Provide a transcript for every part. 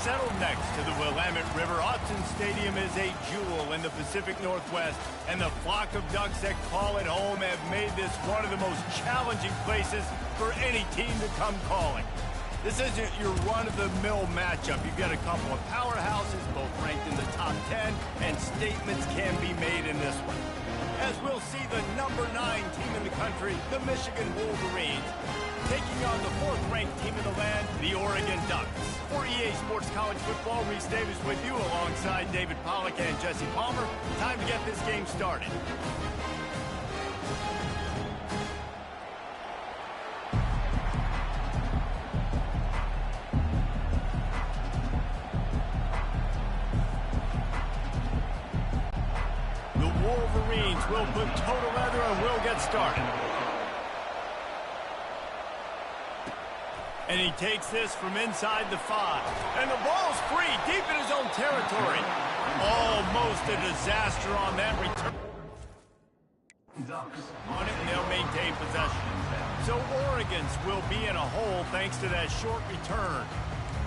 Settled next to the Willamette River, Autzen Stadium is a jewel in the Pacific Northwest, and the flock of Ducks that call it home have made this one of the most challenging places for any team to come calling. This isn't your run-of-the-mill matchup. You've got a couple of powerhouses, both ranked in the top 10, and statements can be made in this one. As we'll see the number 9 team in the country, the Michigan Wolverines, taking on the 4th-ranked team in the land, the Oregon Ducks. For EA Sports College Football, Reese Davis with you alongside David Pollack and Jesse Palmer. Time to get this game started. The Wolverines will put total leather and will get started. And he takes this from inside the 5. And the ball's free, deep in his own territory. Almost a disaster on that return. On it, and they'll maintain possession. So Oregon's will be in a hole thanks to that short return.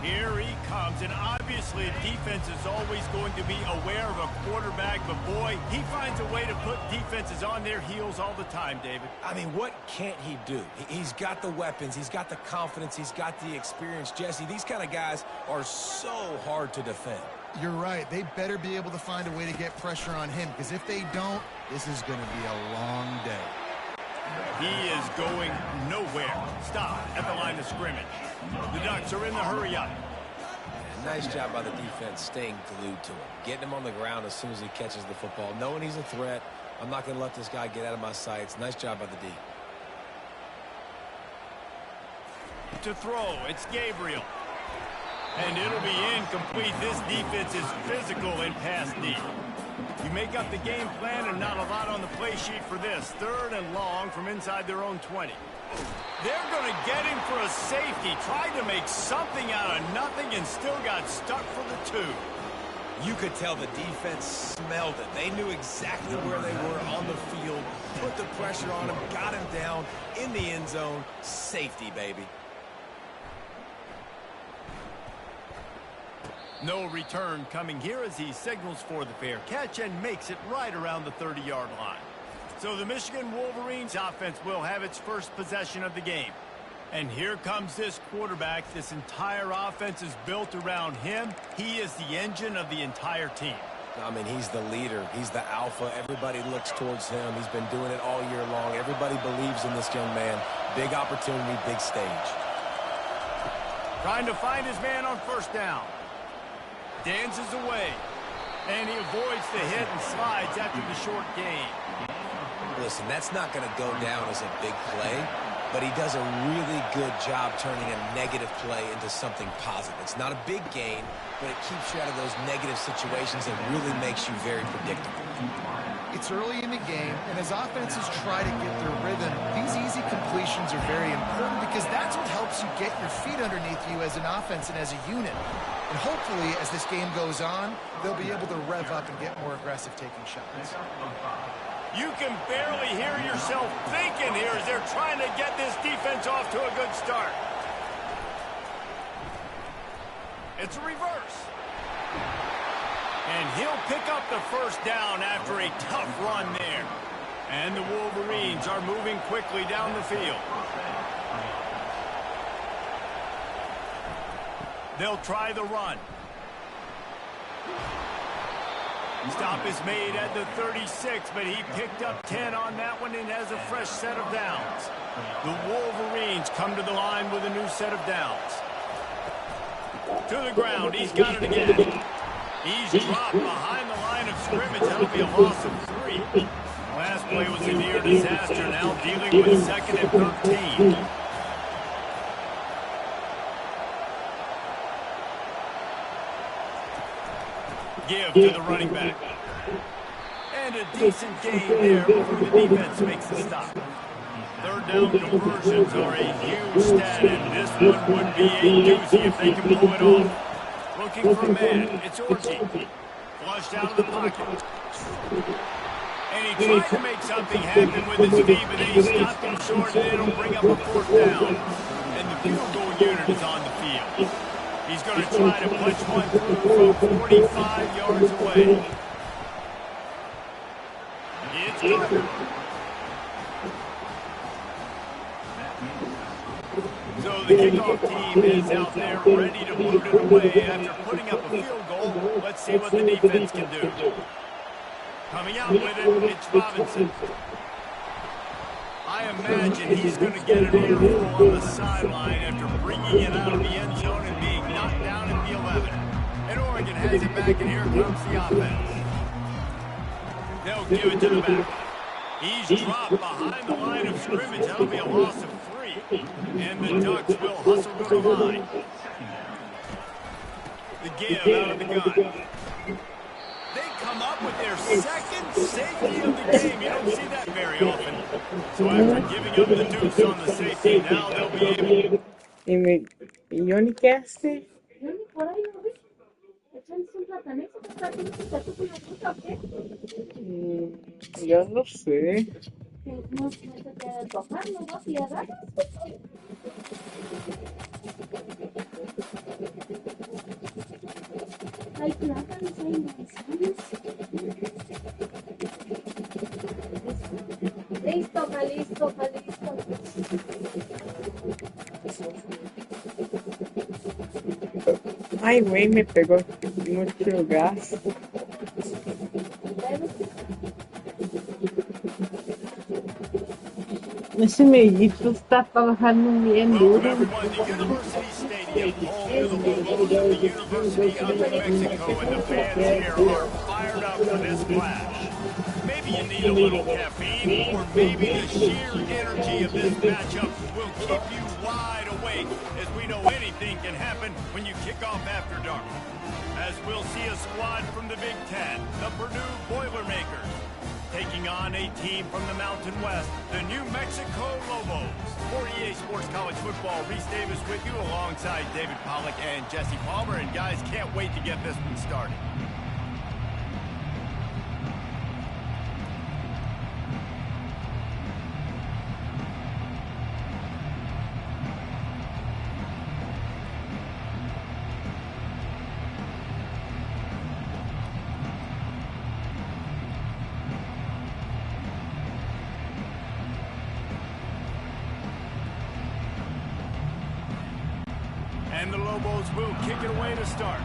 Here he comes, and obviously defense is always going to be aware of a quarterback, but boy, he finds a way to put defenses on their heels all the time, David. I mean, what can't he do? He's got the weapons, he's got the confidence, he's got the experience. Jesse, these kind of guys are so hard to defend. You're right. They better be able to find a way to get pressure on him, because if they don't, this is going to be a long day. He is going nowhere. Stop at the line of scrimmage. The Ducks are in the hurry-up. Nice job by the defense staying glued to him. Getting him on the ground as soon as he catches the football. Knowing he's a threat, I'm not going to let this guy get out of my sights. Nice job by the D. To throw, it's Gabriel. And it'll be incomplete. This defense is physical in pass D. You make up the game plan and not a lot on the play sheet for this. 3rd and long from inside their own 20. They're going to get him for a safety. Tried to make something out of nothing and still got stuck for the 2. You could tell the defense smelled it. They knew exactly where they were on the field, put the pressure on him, got him down in the end zone. Safety, baby. No return coming here as he signals for the fair catch and makes it right around the 30-yard line. So the Michigan Wolverines offense will have its first possession of the game. And here comes this quarterback. This entire offense is built around him. He is the engine of the entire team. I mean, he's the leader. He's the alpha. Everybody looks towards him. He's been doing it all year long. Everybody believes in this young man. Big opportunity, big stage. Trying to find his man on 1st down. Dances away, and he avoids the hit and slides after the short gain. Listen, that's not going to go down as a big play, but he does a really good job turning a negative play into something positive. It's not a big gain, but it keeps you out of those negative situations and really makes you very predictable. It's early in the game, and as offenses try to get their rhythm, these easy completions are very important because that's what helps you get your feet underneath you as an offense and as a unit. And hopefully, as this game goes on, they'll be able to rev up and get more aggressive taking shots. You can barely hear yourself thinking here as they're trying to get this defense off to a good start. It's a reverse. And he'll pick up the 1st down after a tough run there. And the Wolverines are moving quickly down the field. They'll try the run. Stop is made at the 36, but he picked up 10 on that one and has a fresh set of downs. The Wolverines come to the line with a new set of downs. To the ground, he's got it again. He's dropped behind the line of scrimmage. That'll be a loss of 3. Last play was a near disaster, now dealing with 2nd and 13. Give to the running back. And a decent gain there before the defense makes the stop. 3rd down conversions are a huge stat, and this one would be a doozy if they can pull it off. Looking for a man, it's Orji. Flushed out of the pocket. And he tried to make something happen with his feet, but they stopped him short, and it'll bring up a fourth down. And the field goal unit is on the field. He's going to try to punch one through from 45 yards away. It's good. So the kickoff team is out there ready to put it away after putting up a field goal. Let's see what the defense can do. Coming out with it, it's Robinson. I imagine he's going to get an earful on the sideline after bringing it out of the end zone and being knocked down at the 11. And Oregon has it back, and here comes the offense. They'll give it to the back. He's dropped behind the line of scrimmage. That'll be a loss of 3. And the Ducks will hustle to the line. The give out of the gun. They come up with their second safety of the game. You don't see that very often. So after giving up the deuce on the safety, now they'll be able... ¿Y Johnny qué hace? Yo no sé. Hay plátanos, hay manzanas. Listo, listo, listo. Ay, güey, me pegó mucho gas. Ese mellito está trabajando bien duro. Welcome everyone to University Stadium, home to the Lobos of the University of New Mexico, and the fans here are fired up for this clash. Maybe you need a little caffeine, or maybe the sheer energy of this matchup will keep you wide awake, as we know anything can happen when you kick off after dark. As we'll see a squad from the Big Ten, the Purdue Boilermakers, taking on a team from the Mountain West, the New Mexico Lobos. For EA Sports College Football, Reese Davis with you alongside David Pollack and Jesse Palmer. And guys, can't wait to get this one started. And the Lobos will kick it away to start.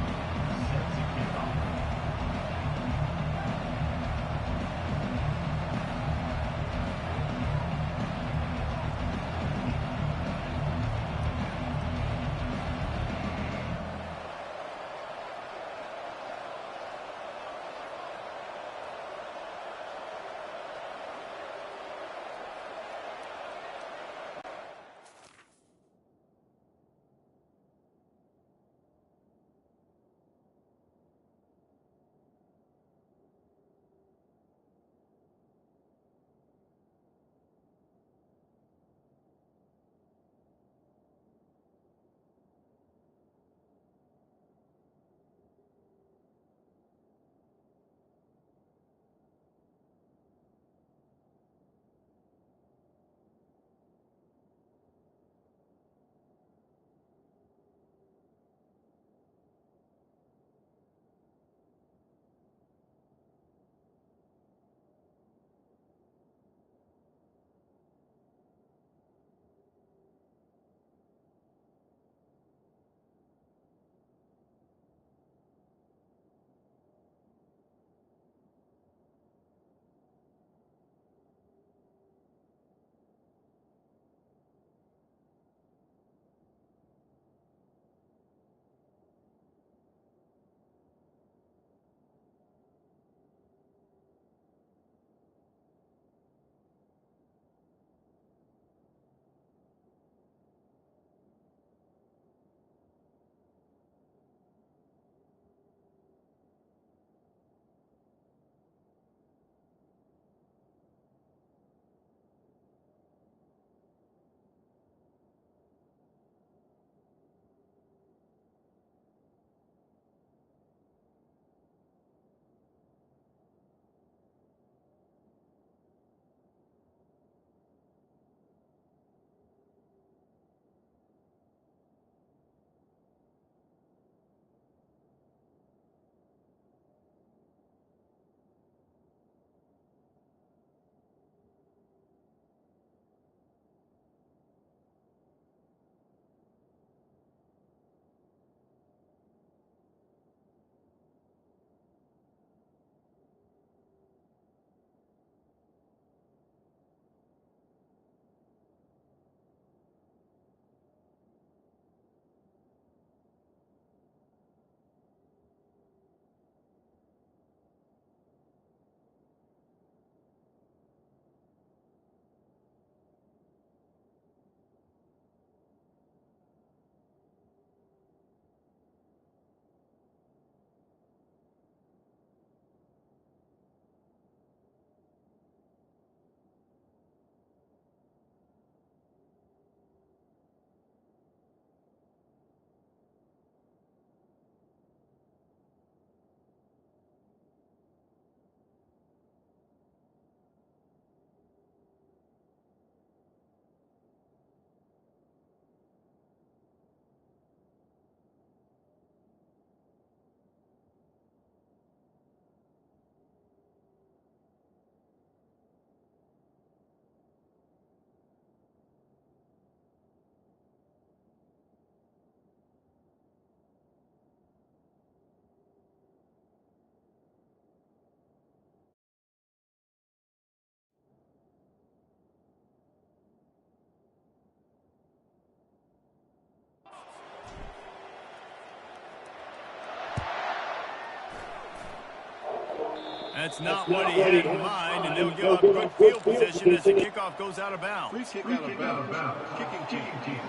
That's not what he had in mind, and they'll give up good field position as the kickoff goes out of bounds. Free kick out of bounds. Kicking team.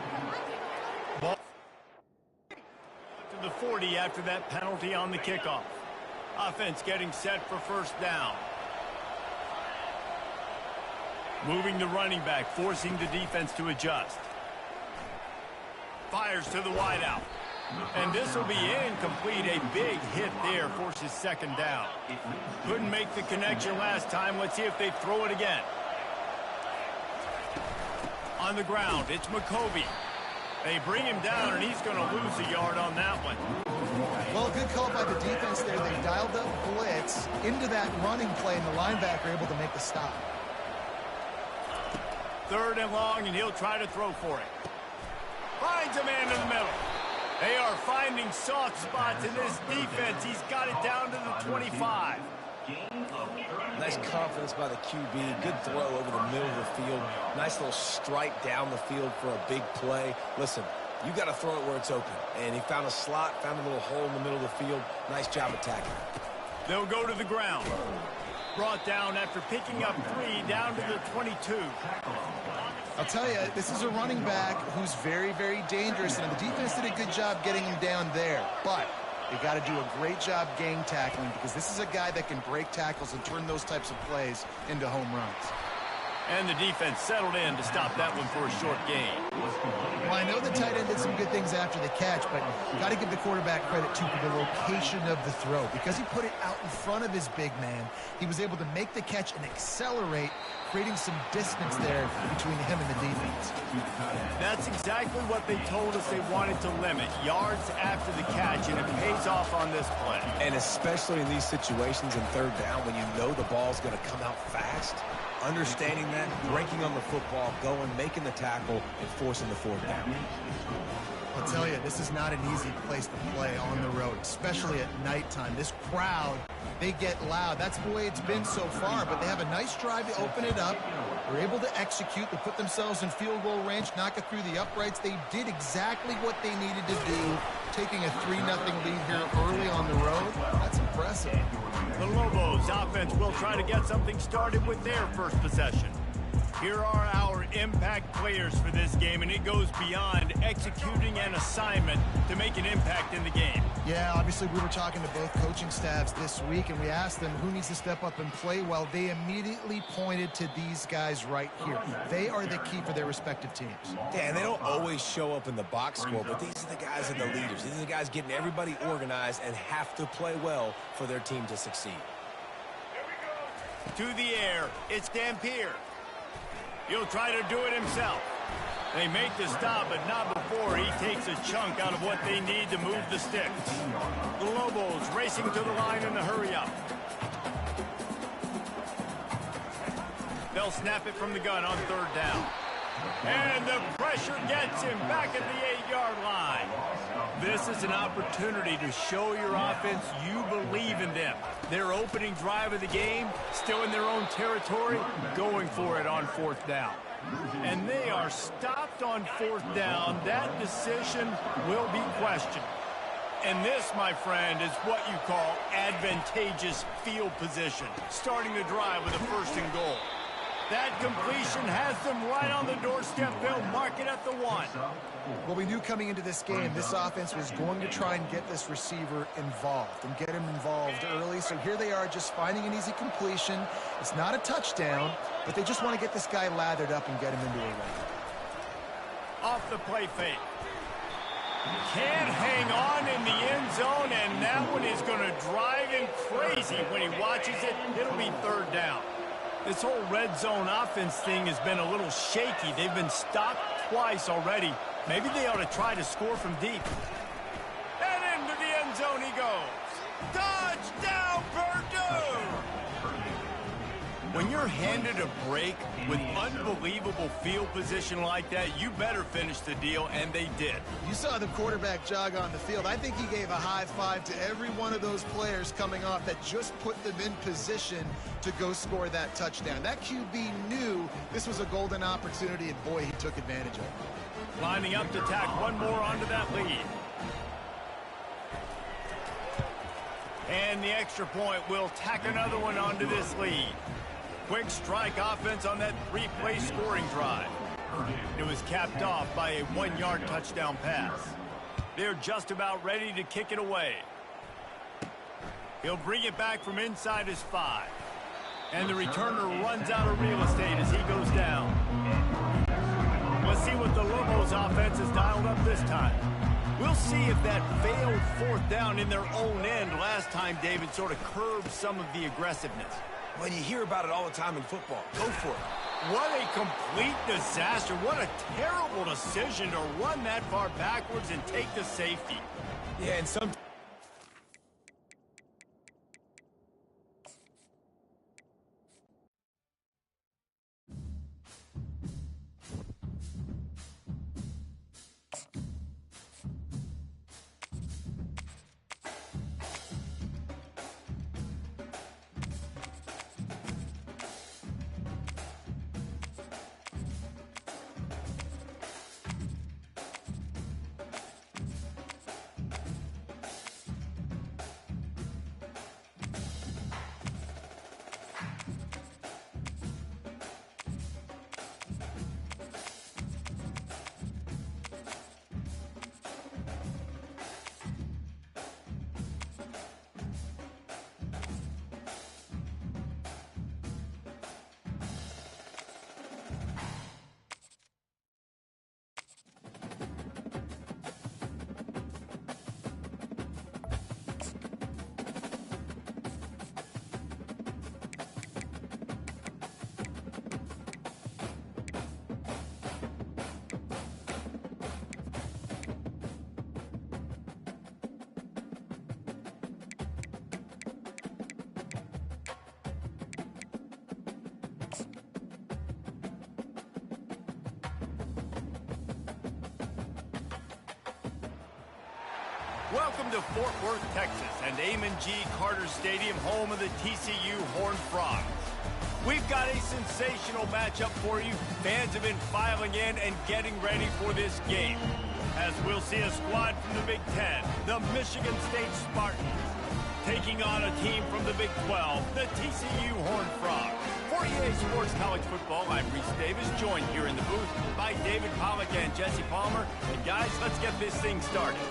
Ball to the 40 after that penalty on the kickoff. Offense getting set for first down. Moving the running back, forcing the defense to adjust. Fires to the wideout. And this will be incomplete. A big hit there forces second down. Couldn't make the connection last time. Let's see if they throw it again. On the ground, it's McCovey. They bring him down, and he's going to lose a yard on that one. Well, good call by the defense there. They dialed up blitz into that running play, and the linebacker able to make the stop. Third and long, and he'll try to throw for it. Finds a man in the middle. They are finding soft spots in this defense. He's got it down to the 25. Nice confidence by the QB. Good throw over the middle of the field. Nice little strike down the field for a big play. Listen, you got to throw it where it's open. And he found a slot, found a little hole in the middle of the field. Nice job attacking. They'll go to the ground. Brought down after picking up 3 down to the 22. I'll tell you, this is a running back who's very, very dangerous, and the defense did a good job getting him down there. But they got to do a great job gang tackling, because this is a guy that can break tackles and turn those types of plays into home runs. And the defense settled in to stop that one for a short gain. Well, I know the tight end did some good things after the catch, but you got to give the quarterback credit, too, for the location of the throw. Because he put it out in front of his big man, he was able to make the catch and accelerate, creating some distance there between him and the defense. That's exactly what they told us they wanted to limit, yards after the catch, and it pays off on this play. And especially in these situations in third down when you know the ball's going to come out fast, understanding that, breaking on the football, going, making the tackle, and forcing the fourth down. I'll tell you, this is not an easy place to play on the road, especially at nighttime. This crowd, they get loud. That's the way it's been so far, but they have a nice drive to open it up. They're able to execute. They put themselves in field goal range, knock it through the uprights. They did exactly what they needed to do, taking a 3-0 lead here early on the road. That's impressive. The Lobos offense will try to get something started with their first possession. Here are our impact players for this game, and it goes beyond executing an assignment to make an impact in the game. Yeah, obviously we were talking to both coaching staffs this week, and we asked them who needs to step up and play well. They immediately pointed to these guys right here. They are the key for their respective teams. Yeah, and they don't always show up in the box score, but these are the guys that are the leaders. These are the guys getting everybody organized and have to play well for their team to succeed. To the air, it's Dampier. He'll try to do it himself. They make the stop, but not before he takes a chunk out of what they need to move the sticks. The Lobos racing to the line in a hurry-up. They'll snap it from the gun on third down. And the pressure gets him back at the 8-yard line. This is an opportunity to show your offense you believe in them. Their opening drive of the game, still in their own territory, going for it on fourth down. And they are stopped on fourth down. That decision will be questioned. And this, my friend, is what you call advantageous field position, starting the drive with a first and goal. That completion has them right on the doorstep. They'll mark it at the 1. Well, we knew coming into this game, this offense was going to try and get this receiver involved and get him involved early. So here they are just finding an easy completion. It's not a touchdown, but they just want to get this guy lathered up and get him into a run. Off the play fake. Can't hang on in the end zone, and that one is going to drive him crazy when he watches it. It'll be third down. This whole red zone offense thing has been a little shaky. They've been stopped twice already. Maybe they ought to try to score from deep. And into the end zone he goes. Touchdown, Purdue! When you're handed a break with unbelievable field position like that, you better finish the deal, and they did. You saw the quarterback jog on the field. I think he gave a high five to every one of those players coming off that just put them in position to go score that touchdown. That QB knew this was a golden opportunity, and boy, he took advantage of it. Lining up to tack one more onto that lead. And the extra point will tack another one onto this lead. Quick strike offense on that three-play scoring drive. It was capped off by a 1-yard touchdown pass. They're just about ready to kick it away. He'll bring it back from inside his 5. And the returner runs out of real estate as he goes down. Let's see what the Lobos offense has dialed up this time. We'll see if that failed 4th down in their own end last time, David, sort of curbed some of the aggressiveness. When you hear about it all the time in football, go for it. What a complete disaster. What a terrible decision to run that far backwards and take the safety. Yeah, and some... Welcome to Fort Worth, Texas, and Amon G. Carter Stadium, home of the TCU Horned Frogs. We've got a sensational matchup for you. Fans have been filing in and getting ready for this game, as we'll see a squad from the Big Ten, the Michigan State Spartans, taking on a team from the Big 12, the TCU Horned Frogs. For EA Sports College Football, I'm Reese Davis, joined here in the booth by David Pollack and Jesse Palmer. And guys, let's get this thing started.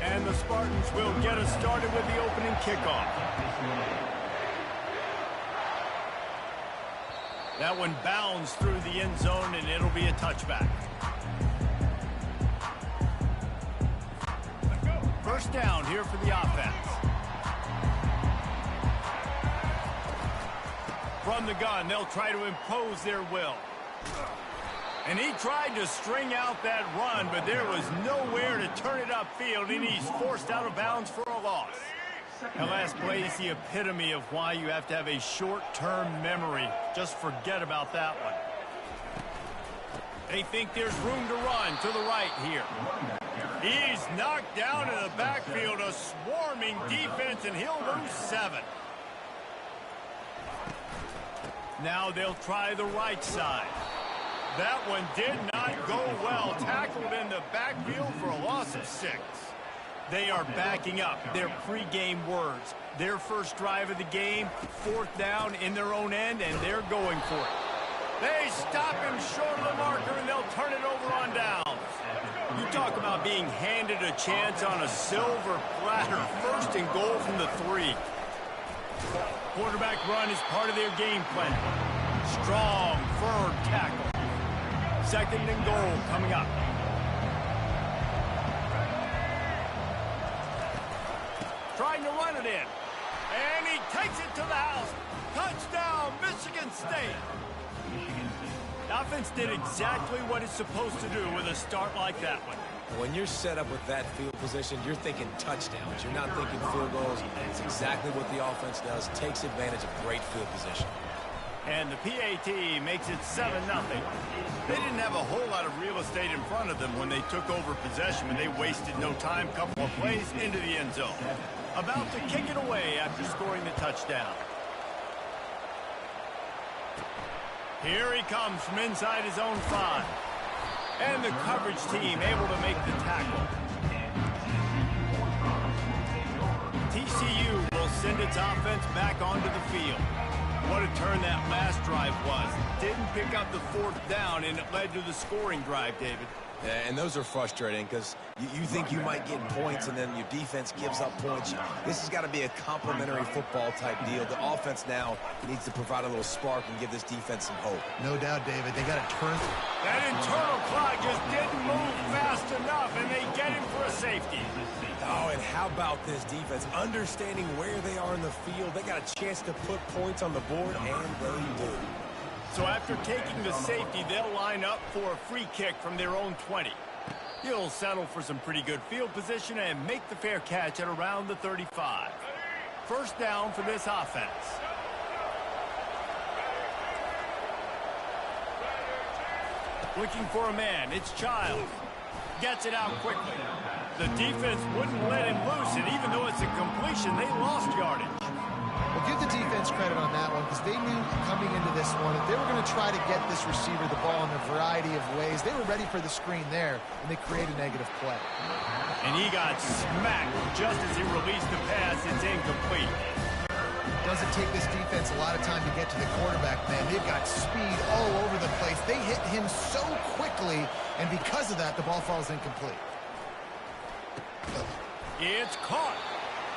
And the Spartans will get us started with the opening kickoff. That one bounds through the end zone, and it'll be a touchback. First down here for the offense. From the gun, they'll try to impose their will. And he tried to string out that run, but there was nowhere to turn it upfield, and he's forced out of bounds for a loss. That last play is the epitome of why you have to have a short-term memory. Just forget about that one. They think there's room to run to the right here. He's knocked down in the backfield, a swarming defense, and he'll lose 7. Now they'll try the right side. That one did not go well. Tackled in the backfield for a loss of 6. They are backing up their pregame words. Their first drive of the game, 4th down in their own end, and they're going for it. They stop him short of the marker, and they'll turn it over on downs. You talk about being handed a chance on a silver platter. 1st and goal from the 3. Quarterback run is part of their game plan. Strong, firm tackle. 2nd and goal coming up. Trying to run it in. And he takes it to the house. Touchdown, Michigan State. The offense did exactly what it's supposed to do with a start like that one. When you're set up with that field position, you're thinking touchdowns. You're not thinking field goals. It's exactly what the offense does. Takes advantage of great field position. And the PAT makes it 7-0. They didn't have a whole lot of real estate in front of them when they took over possession, and they wasted no time. Couple of plays into the end zone. About to kick it away after scoring the touchdown. Here he comes from inside his own 5. And the coverage team able to make the tackle. TCU will send its offense back onto the field. What a turn that last drive was. Didn't pick up the 4th down, and it led to the scoring drive, David. Yeah, and those are frustrating because you think you might get points and then your defense gives up points. This has got to be a complementary football type deal. The offense now needs to provide a little spark and give this defense some hope. No doubt, David. They got to turn. That internal clock just didn't move fast enough, and they get him for a safety. Oh, and how about this defense? Understanding where they are in the field, they got a chance to put points on the board, and they do. So after taking the safety, they'll line up for a free kick from their own 20. He'll settle for some pretty good field position and make the fair catch at around the 35. First down for this offense. Looking for a man, it's Childs. Gets it out quickly. The defense wouldn't let him loose, and even though it's a completion, they lost yardage. Well, give the defense credit on that one because they knew coming into this one that they were going to try to get this receiver the ball in a variety of ways. They were ready for the screen there, and they created a negative play. And he got smacked just as he released the pass. It's incomplete. Doesn't take this defense a lot of time to get to the quarterback, man. They've got speed all over the place. They hit him so quickly, and because of that, the ball falls incomplete. It's caught.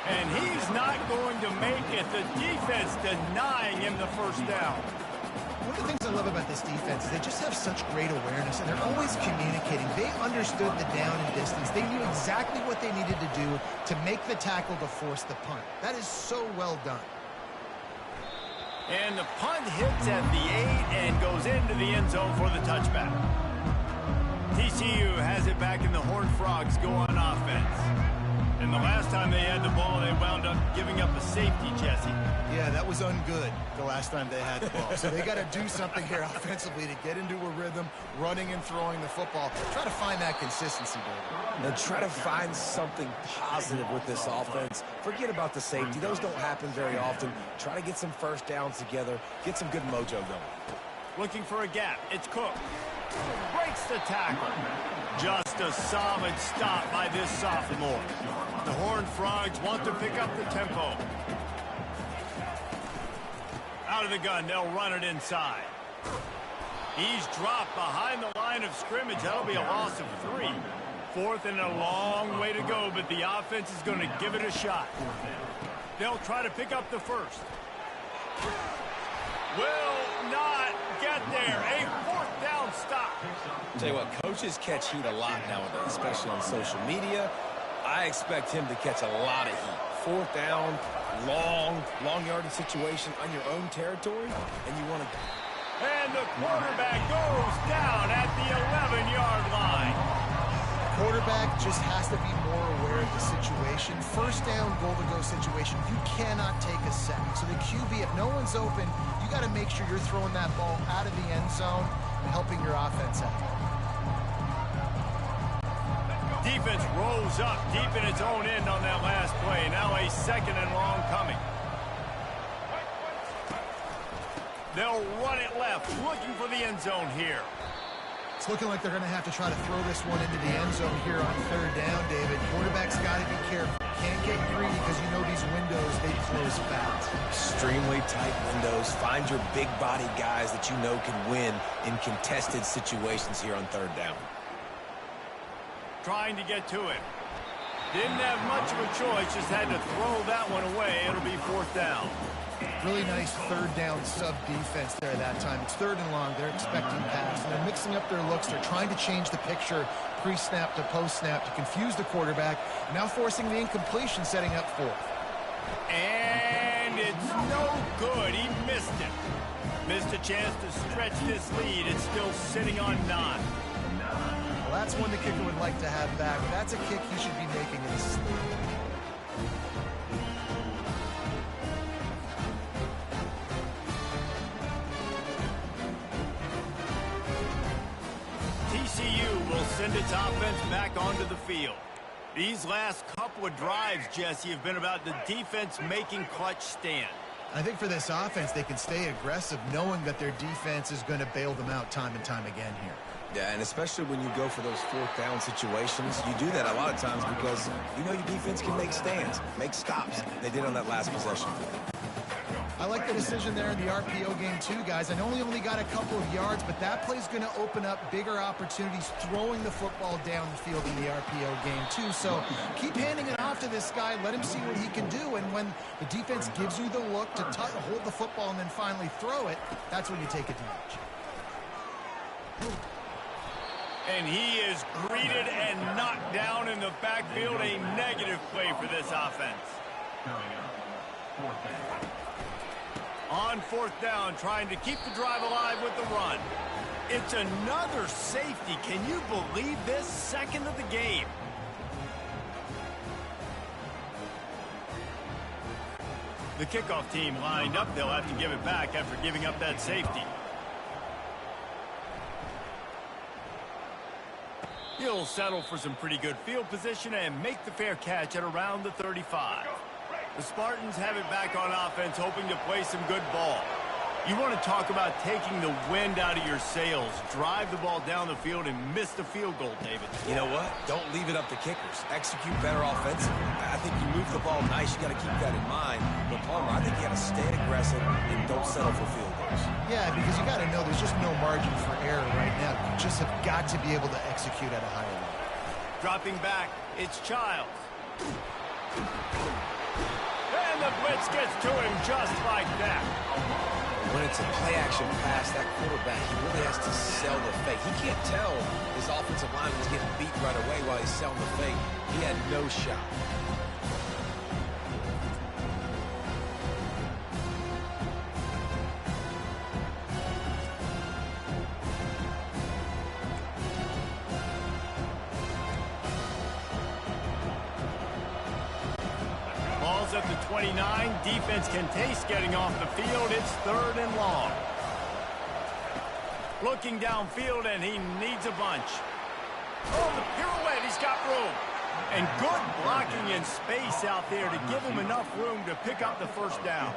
And he's not going to make it. The defense denying him the first down. One of the things I love about this defense is they just have such great awareness, and they're always communicating. They understood the down and distance. They knew exactly what they needed to do to make the tackle to force the punt. That is so well done. And the punt hits at the 8 and goes into the end zone for the touchback. TCU has it back, and the Horned Frogs go on offense. And the last time they had the ball, they wound up giving up a safety, Jesse. Yeah, that was ungood the last time they had the ball. So they got to do something here offensively to get into a rhythm, running and throwing the football. Try to find that consistency, David. And try to find something positive with this offense. Forget about the safety. Those don't happen very often. Try to get some first downs together. Get some good mojo going. Looking for a gap. It's Cook. Breaks the tackle. Just a solid stop by this sophomore. The Horned Frogs want to pick up the tempo. Out of the gun, they'll run it inside. He's dropped behind the line of scrimmage. That'll be a loss of 3. 4th and a long way to go, but the offense is going to give it a shot. They'll try to pick up the first. Will not get there. A 4th down stop. Tell you what, coaches catch heat a lot nowadays, especially on social media. I expect him to catch a lot of heat. 4th down, long yardage situation on your own territory, and you want to... And the quarterback goes down at the 11-yard line. Quarterback just has to be more aware of the situation. First down, goal-to-go situation, you cannot take a sack. So the QB, if no one's open, you got to make sure you're throwing that ball out of the end zone and helping your offense out. Defense rolls up deep in its own end on that last play. Now a 2nd and long coming. They'll run it left, looking for the end zone here. It's looking like they're going to have to try to throw this one into the end zone here on 3rd down, David. Quarterback's got to be careful. Can't get greedy because you know these windows, they close fast. Extremely tight windows. Find your big body guys that you know can win in contested situations here on 3rd down. Trying to get to it. Didn't have much of a choice, just had to throw that one away. It'll be 4th down. Really nice 3rd down sub-defense there that time. It's 3rd and long. They're expecting pass, and they're mixing up their looks. They're trying to change the picture pre-snap to post-snap to confuse the quarterback. Now forcing the incompletion, setting up 4th. And it's no good. He missed it. Missed a chance to stretch this lead. It's still sitting on 9. Well, that's one the kicker would like to have back. That's a kick he should be making in his sleep. TCU will send its offense back onto the field. These last couple of drives, Jesse, have been about the defense making clutch stand. I think for this offense, they can stay aggressive knowing that their defense is going to bail them out time and time again here. Yeah, and especially when you go for those fourth down situations, you do that a lot of times because you know your defense can make stands, make stops. They did on that last possession. I like the decision there in the RPO game too, guys. I know he only got a couple of yards, but that play's going to open up bigger opportunities throwing the football down the field in the RPO game too. So keep handing it off to this guy. Let him see what he can do. And when the defense gives you the look to hold the football and then finally throw it, that's when you take advantage. And he is greeted and knocked down in the backfield. A negative play for this offense. On fourth down, trying to keep the drive alive with the run. It's another safety. Can you believe this? Second of the game. The kickoff team lined up. They'll have to give it back after giving up that safety. He'll settle for some pretty good field position and make the fair catch at around the 35. The Spartans have it back on offense, hoping to play some good ball. You want to talk about taking the wind out of your sails. Drive the ball down the field and miss the field goal, David. You know what? Don't leave it up to kickers. Execute better offensively. I think you move the ball nice. You got to keep that in mind. But Palmer, I think you got to stay aggressive and don't settle for field goals. Yeah, because you got to know there's just no margin for error right now. You just have got to be able to execute at a higher level. Dropping back, it's Childs. And the blitz gets to him just like that. When it's a play-action pass, that quarterback, he really has to sell the fake. He can't tell his offensive lineman's getting beat right away while he's selling the fake. He had no shot. At the 29, defense can taste getting off the field. It's third and long. Looking downfield, and he needs a bunch. Oh, the pirouette, he's got room. And good blocking in space out there to give him enough room to pick up the first down.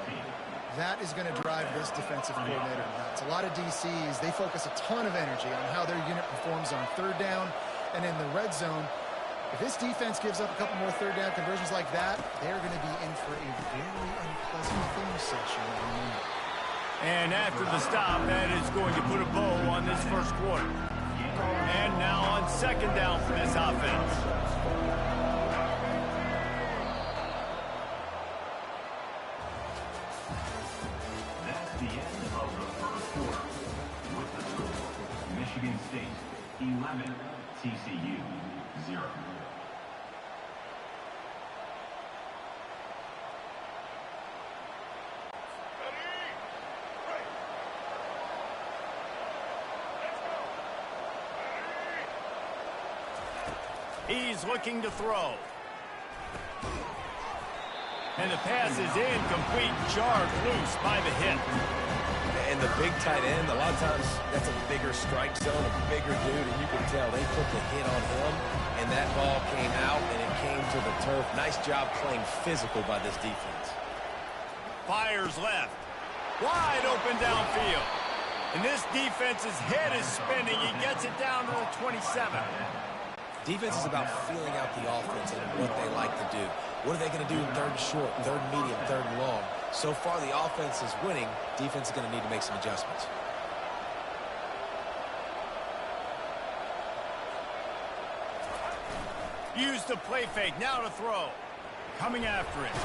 That is going to drive this defensive coordinator nuts. A lot of DCs, they focus a ton of energy on how their unit performs on third down and in the red zone. If this defense gives up a couple more third down conversions like that, they're going to be in for a very unpleasant film session on Monday. And after the stop, that is going to put a bow on this first quarter. And now on second down for this offense. That's the end of the first quarter. With the score, Michigan State 11, TCU 0. He's looking to throw. And the pass is incomplete, jarred loose by the hit. And the big tight end, a lot of times that's a bigger strike zone, a bigger dude, and you can tell they put the hit on him, and that ball came out, and it came to the turf. Nice job playing physical by this defense. Fires left. Wide open downfield. And this defense's head is spinning. He gets it down to the 27. Defense is about feeling out the offense and what they like to do. What are they going to do in third and short, third and medium, third and long? So far, the offense is winning. Defense is going to need to make some adjustments. Use the play fake. Now to throw. Coming after it.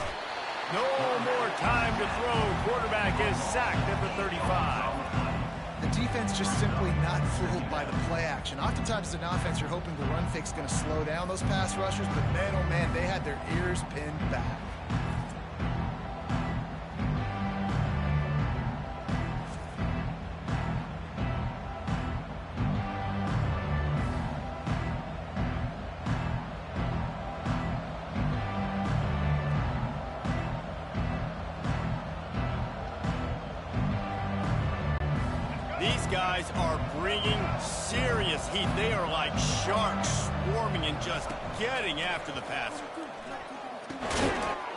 No more time to throw. Quarterback is sacked at the 35. The defense just simply not fooled by the play action. Oftentimes as an offense, you're hoping the run fake's going to slow down those pass rushers, but man, oh man, they had their ears pinned back. These guys are bringing serious heat. They are like sharks swarming and just getting after the passer.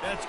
That's